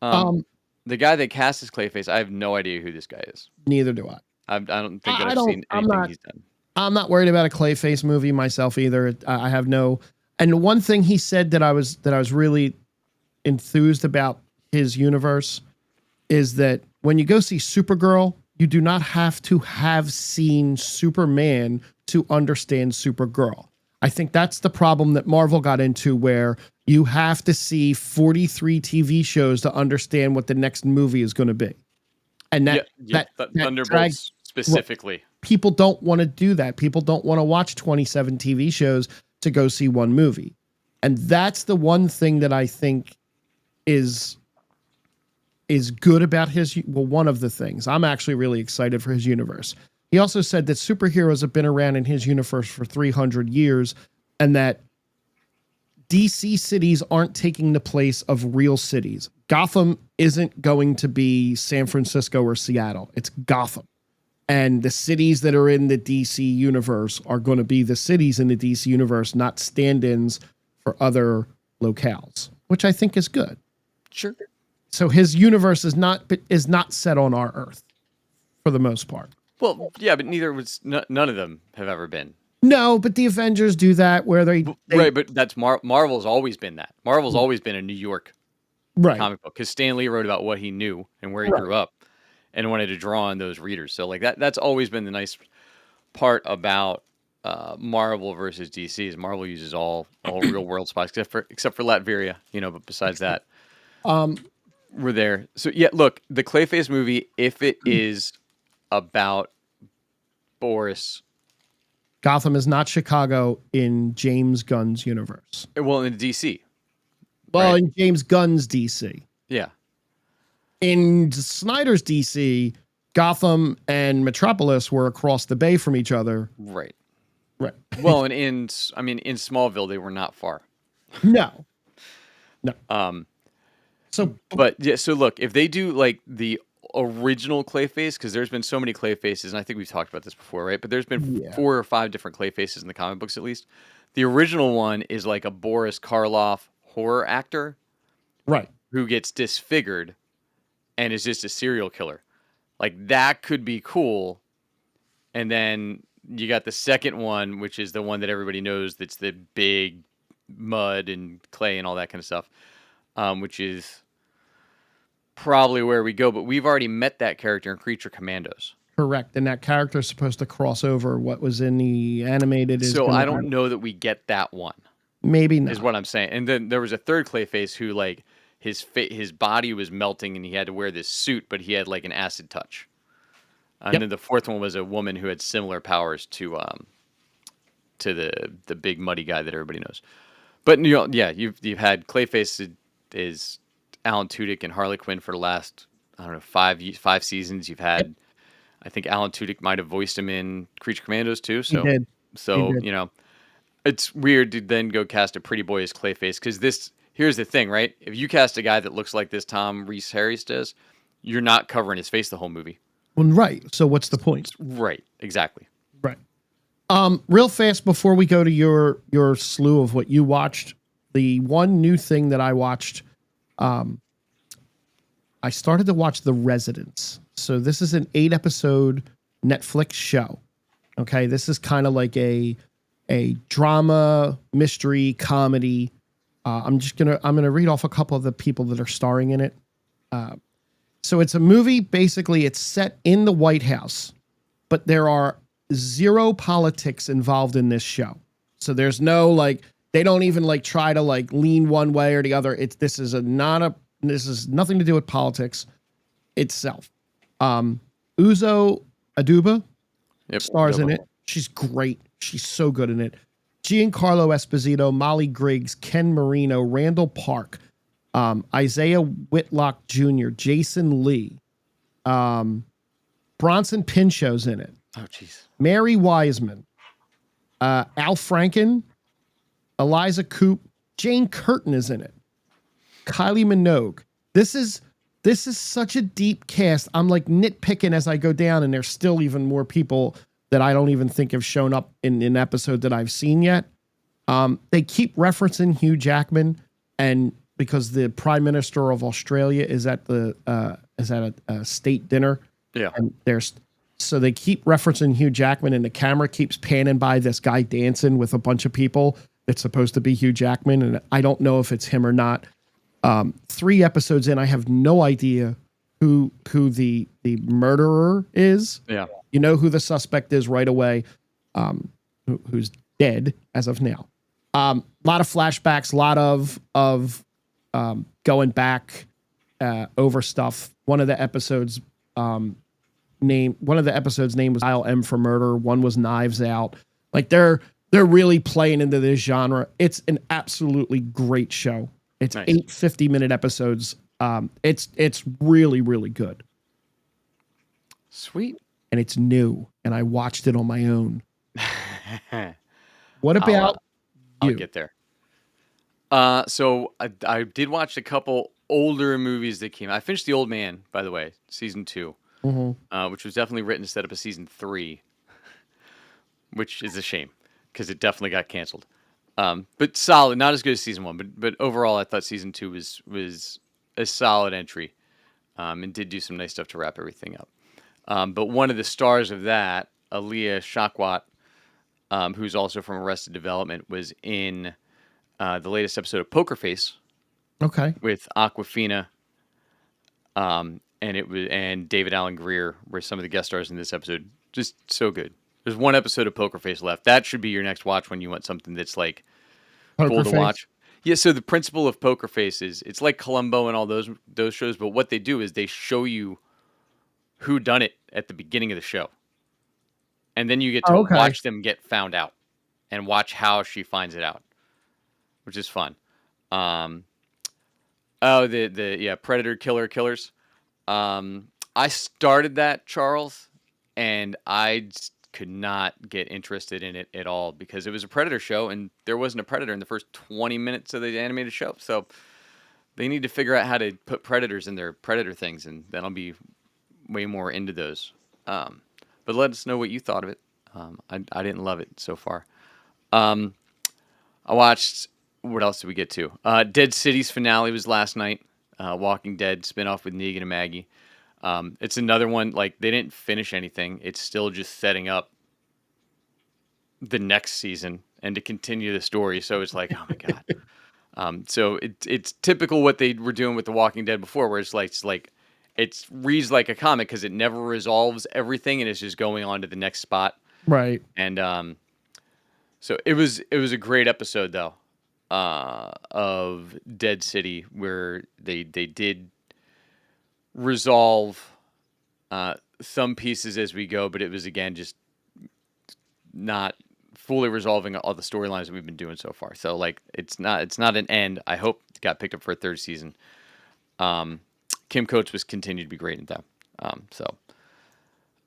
The guy that cast as Clayface, I have no idea who this guy is. Neither do I. I don't think I've seen anything he's done. I'm not worried about a Clayface movie myself either. I have no. And one thing he said that I was really enthused about his universe is that when you go see Supergirl, you do not have to have seen Superman to understand Supergirl. I think that's the problem that Marvel got into, where you have to see 43 TV shows to understand what the next movie is going to be. And that Thunderbolts specifically. People don't want to do that. People don't want to watch 27 TV shows to go see one movie. And that's the one thing that I think is good about one of the things. I'm actually really excited for his universe. He also said that superheroes have been around in his universe for 300 years and that DC cities aren't taking the place of real cities. Gotham isn't going to be San Francisco or Seattle. It's Gotham. And the cities that are in the DC universe are going to be the cities in the DC universe, not stand-ins for other locales, which I think is good. Sure. So his universe is not set on our Earth for the most part. Well, yeah, but none of them have ever been. No, but the Avengers do that where they right, but that's Marvel's always been that. Marvel's always been a New York comic book because Stan Lee wrote about what he knew and where he grew up and wanted to draw on those readers. So like that's always been the nice part about Marvel versus DC is Marvel uses all real world spots except for Latveria, but besides that, we're there. So yeah, look, the Clayface movie, if it is about Boris, Gotham is not Chicago in James Gunn's universe. Well, in DC. Well, in James Gunn's DC. Yeah. In Snyder's DC, Gotham and Metropolis were across the bay from each other. Right. Right. Well, and in Smallville they were not far. No. No. Um, So but yeah, so look, if they do like the original Clayface, because there's been so many Clayfaces, and I think we've talked about this before, right? But there's been yeah. 4 or 5 different Clayfaces in the comic books, at least. The original one is like a Boris Karloff horror actor Right. who gets disfigured and is just a serial killer. Like that could be cool. And then you got the second one, which is the one that everybody knows, that's the big mud and clay and all that kind of stuff, which is probably where we go. But we've already met that character in Creature Commandos. Correct. And that character is supposed to cross over. What was in the animated is So gonna I don't know that we get that one, maybe not. is what I'm saying. And then there was a third Clayface who like his body was melting and he had to wear this suit, but he had like an acid touch. And Yep. then the fourth one was a woman who had similar powers to the big muddy guy that everybody knows. But yeah, you've had Clayface is Alan Tudyk and Harley Quinn for the last, I don't know, 5 seasons. You've had, I think Alan Tudyk might have voiced him in Creature Commandos too. He did. So He did. it's weird to then go cast a pretty boy as Clayface, because here's the thing, right? If you cast a guy that looks like this Tom Reese Harris does, you're not covering his face the whole movie. Well, right. So what's the point? Right, exactly. Right. Real fast before we go to your slew of what you watched, the one new thing that I watched, I started to watch The Residents. So this is an 8-episode Netflix show. Okay, this is kind of like a drama, mystery, comedy. I'm gonna read off a couple of the people that are starring in it. So it's a movie. Basically, it's set in the White House, but there are zero politics involved in this show. So there's no like, they don't even like try to like lean one way or the other. This is nothing to do with politics itself. Uzo Aduba stars in it. She's great. She's so good in it. Giancarlo Esposito, Molly Griggs, Ken Marino, Randall Park, Isaiah Whitlock Jr., Jason Lee, Bronson Pinchot's in it. Oh, jeez. Mary Wiseman, Al Franken, Eliza Coupe, Jane Curtin is in it. Kylie Minogue. This is such a deep cast. I'm like nitpicking as I go down, and there's still even more people that I don't even think have shown up in an episode that I've seen yet. They keep referencing Hugh Jackman, and because the Prime Minister of Australia is at a state dinner. Yeah. And so they keep referencing Hugh Jackman, and the camera keeps panning by this guy dancing with a bunch of people. It's supposed to be Hugh Jackman, and I don't know if it's him or not. 3 episodes in, I have no idea who the murderer is. Yeah. You know who the suspect is right away, who's dead as of now. A lot of flashbacks, a lot of going back over stuff. One of the episodes name was Dial M for Murder. One was Knives Out. Like they're really playing into this genre. It's an absolutely great show. It's nice. 8 50-minute episodes. It's really, really good. Sweet. And it's new, and I watched it on my own. What about you? I'll get there. So I did watch a couple older movies that came out. I finished The Old Man, by the way, season 2, which was definitely written to set up a season 3, which is a shame because it definitely got canceled. But solid, not as good as season 1, but overall, I thought season 2 was a solid entry, and did do some nice stuff to wrap everything up. But one of the stars of that, Aaliyah Shawkat, who's also from Arrested Development, was in the latest episode of Poker Face. Okay. With Awkwafina, and David Allen Greer were some of the guest stars in this episode. Just so good. There's one episode of Poker Face left. That should be your next watch when you want something that's like cool to watch. Yeah. So the principle of Poker Face is it's like Columbo and all those shows, but what they do is they show you who done it at the beginning of the show, and then you get to watch them get found out and watch how she finds it out, which is fun. The Predator Killers. I started that, Charles, and I just could not get interested in it at all because it was a Predator show and there wasn't a Predator in the first 20 minutes of the animated show. So they need to figure out how to put Predators in their Predator things, and then I'll be way more into those. But let us know what you thought of it. I didn't love it so far. Um, I watched. What else did we get to? Dead City's finale was last night. Walking Dead spinoff with Negan and Maggie. It's another one, like, they didn't finish anything. It's still just setting up the next season and to continue the story. So it's like, oh my God. So it's typical what they were doing with The Walking Dead before, where it reads like a comic because it never resolves everything and it's just going on to the next spot. Right. And so it was a great episode though, of Dead City, where they did resolve some pieces as we go, but it was again just not fully resolving all the storylines that we've been doing so far. So like it's not an end. I hope it got picked up for a third season. Kim Coates was continued to be great in that.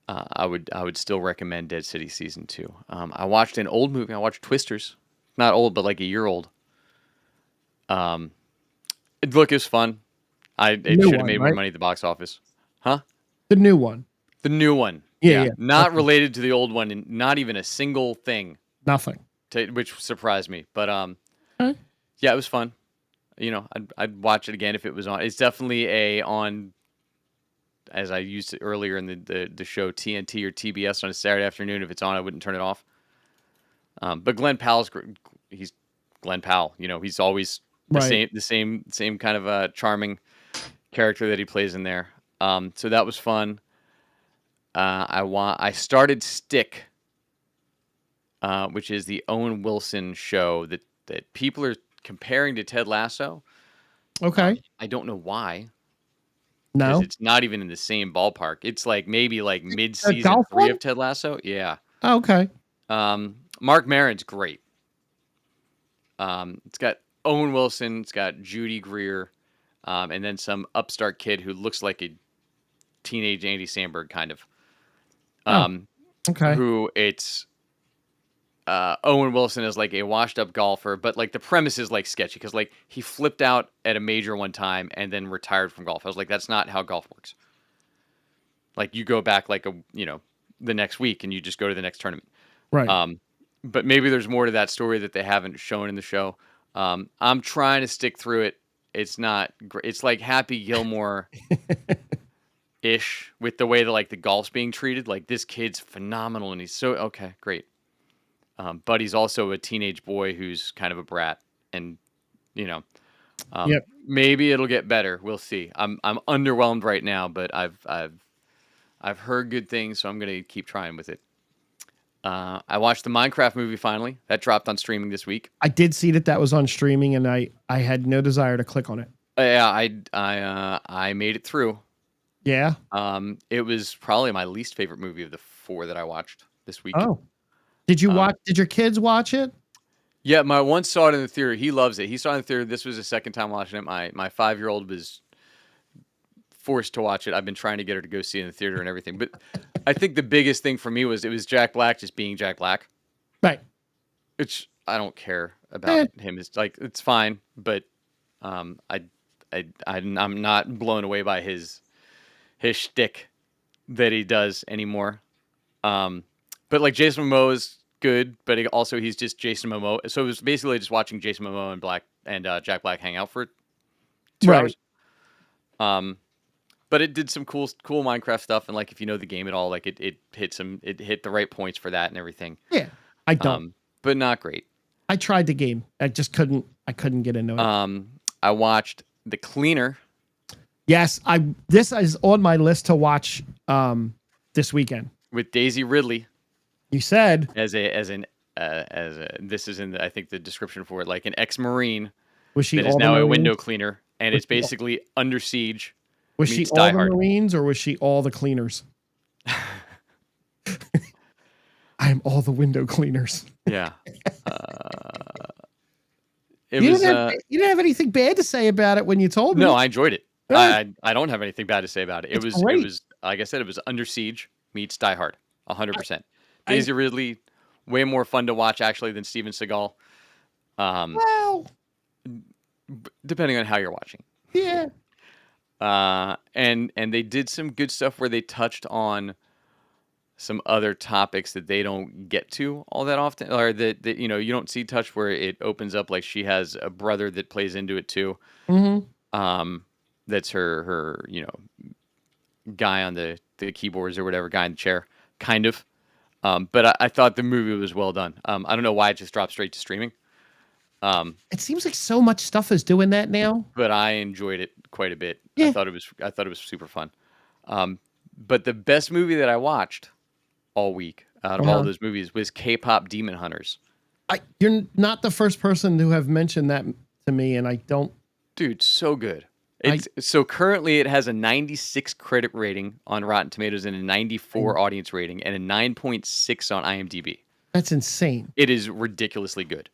I would still recommend Dead City season 2. I watched an old movie. I watched Twisters. Not old, but like a year old. It was fun. It should have made more money at the box office. Huh? The new one. The new one. Yeah. Not Okay. related to the old one, and not even a single thing. Nothing. Which surprised me. But Okay. yeah, it was fun. I'd watch it again if it was on. It's definitely on, as I used it earlier in the show, TNT or TBS on a Saturday afternoon. If it's on, I wouldn't turn it off. But Glenn Powell's he's Glenn Powell. He's always the same kind of charming character that he plays in there. So that was fun. I started Stick, which is the Owen Wilson show that people are comparing to Ted Lasso. Okay. I don't know why. No. It's not even in the same ballpark. It's like maybe like mid-season 3 of Ted Lasso. Yeah. Oh, okay. Mark Maron's great. It's got Owen Wilson. It's got Judy Greer, and then some upstart kid who looks like a teenage Andy Samberg kind of. Okay. Who it's Owen Wilson is like a washed up golfer, but like the premise is like sketchy because like he flipped out at a major one time and then retired from golf. I was like, that's not how golf works. Like you go back like the next week and you just go to the next tournament. Right. But maybe there's more to that story that they haven't shown in the show. I'm trying to stick through it. It's not great. It's like Happy Gilmore ish with the way that like the golf's being treated. Like this kid's phenomenal and he's so okay, great. But he's also a teenage boy who's kind of a brat, and maybe it'll get better. We'll see. I'm underwhelmed right now, but I've heard good things, so I'm gonna keep trying with it. I watched the Minecraft movie finally. That dropped on streaming this week. I did see that was on streaming, and I had no desire to click on it. Yeah, I made it through. Yeah. It was probably my least favorite movie of the 4 that I watched this week. Oh. Did you watch? Did your kids watch it? Yeah, my one saw it in the theater. He loves it. He saw it in the theater. This was the second time watching it. My 5-year-old was forced to watch it. I've been trying to get her to go see it in the theater and everything. But I think the biggest thing for me was it was Jack Black just being Jack Black. Right. Which I don't care about him. It's like it's fine, but I'm not blown away by his shtick that he does anymore. But like Jason Momoa is good, but he's just Jason Momoa. So it was basically just watching Jason Momoa and Jack Black hang out for 2 hours. But it did some cool Minecraft stuff, and like if you know the game at all, like it hit the right points for that and everything. Yeah, I don't. But not great. I tried the game. I just couldn't. I couldn't get into it. I watched The Cleaner. Yes, This is on my list to watch. This weekend with Daisy Ridley. You said this is in I think the description for it, like an ex-Marine was she that is now a window cleaner, and it's basically Under Siege. Was she all the Marines or was she all the cleaners? I am all the window cleaners. Yeah. You didn't have anything bad to say about it when you told me. No, I enjoyed it. I don't have anything bad to say about it. It's It great. was like I said, it was Under Siege meets Die Hard, 100%. I Daisy Ridley, way more fun to watch actually than Steven Seagal. Um, well, depending on how you're watching. yeah. And they did some good stuff where they touched on some other topics that they don't get to all that often, or that you don't see touched, where it opens up like she has a brother that plays into it too. Hmm. That's her guy on the keyboards or whatever, guy in the chair, kind of. But I thought the movie was well done. I don't know why it just dropped straight to streaming. It seems like so much stuff is doing that now. But I enjoyed it quite a bit. Yeah. I thought it was super fun. But the best movie that I watched all week out of all those movies was K-pop Demon Hunters. You're not the first person to have mentioned that to me, and I don't. Dude, so good. So currently it has a 96 critic rating on Rotten Tomatoes and a 94 audience rating and a 9.6 on IMDb. That's insane. It is ridiculously good.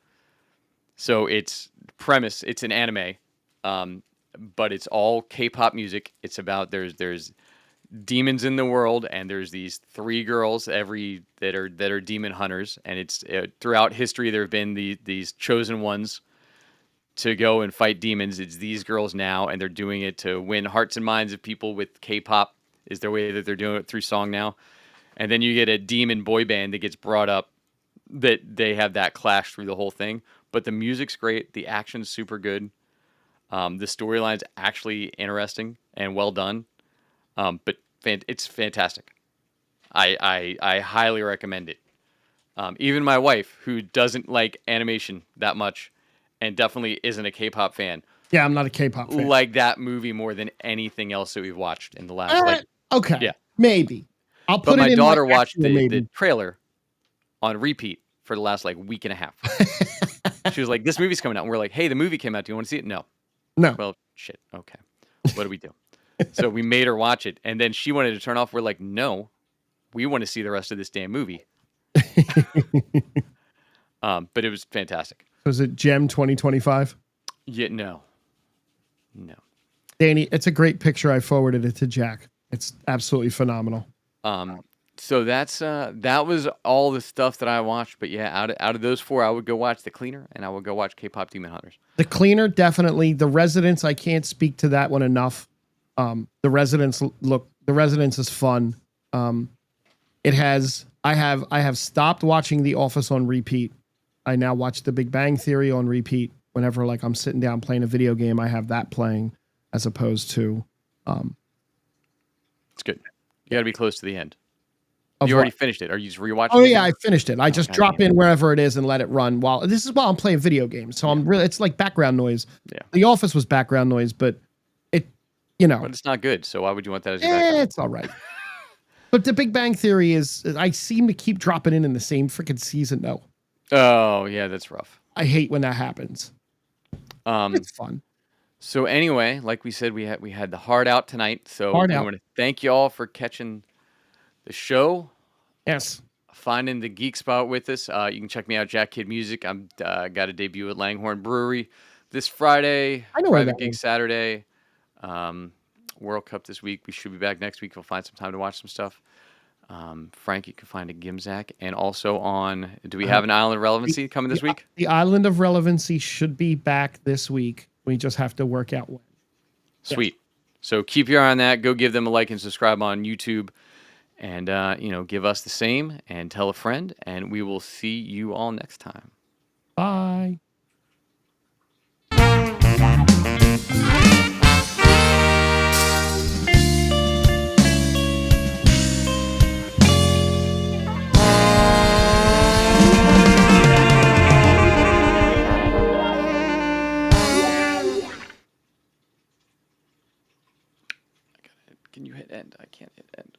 So it's an anime, but it's all K-pop music. It's about there's demons in the world, and there's these 3 girls that are demon hunters, and it's throughout history there have been these chosen ones to go and fight demons. It's these girls now, and they're doing it to win hearts and minds of people with K-pop is their way that they're doing it through song now. And then you get a demon boy band that gets brought up, that they have that clash through the whole thing. But the music's great. The action's super good. The storyline's actually interesting and well done. But it's fantastic. I highly recommend it. Even my wife, who doesn't like animation that much and definitely isn't a K-pop fan, Yeah, I'm not a K-pop fan. like that movie more than anything else that we've watched in the last Okay. yeah. Maybe. I'll put But it my in daughter watched actual maybe. the trailer on repeat for the last week and a half. She was like, "This movie's coming out." And we're like, "Hey, the movie came out. Do you want to see it?" No. No. Well, shit. Okay. What do we do? So we made her watch it, and then she wanted to turn off. We're like, "No, we want to see the rest of this damn movie." But it was fantastic. Was it Gem 2025? Yeah, no. Danny, it's a great picture. I forwarded it to Jack. It's absolutely phenomenal. So that was all the stuff that I watched. But yeah, out of those 4, I would go watch The Cleaner, and I would go watch K-pop Demon Hunters. The Cleaner, definitely. The Residence, I can't speak to that one enough. The Residence is fun. I have stopped watching The Office on repeat. I now watch The Big Bang Theory on repeat. Whenever I'm sitting down playing a video game, I have that playing as opposed to. It's good. You got to be close to the end. Of You already what? finished it. Are you just rewatching? Oh it yeah, again? I finished it. I just drop in wherever it is and let it run while I'm playing video games. So I'm really, it's like background noise. Yeah. The Office was background noise, but it, you know, But it's not good. So why would you want that as your background? it's all right. But The Big Bang Theory is, I seem to keep dropping in the same freaking season though. Oh yeah, that's rough. I hate when that happens. It's fun. So anyway, like we said, we had the hard out tonight. So Hard I out. want to thank you all for catching the show, Yes. finding the Geek Spot with us. You can check me out, Jack Kid Music. I'm got a debut at Langhorne Brewery this Friday. I know where Private that Gig is. Saturday. World Cup this week. We should be back next week. We'll find some time to watch some stuff. Frank, you can find at Gimzack, and also on. Do we have an Island of Relevancy coming this week? The Island of Relevancy should be back this week. We just have to work out when. Sweet. So keep your eye on that. Go give them a like and subscribe on YouTube, and give us the same, and tell a friend, and we will see you all next time. Bye. Can you hit end? I can't hit end.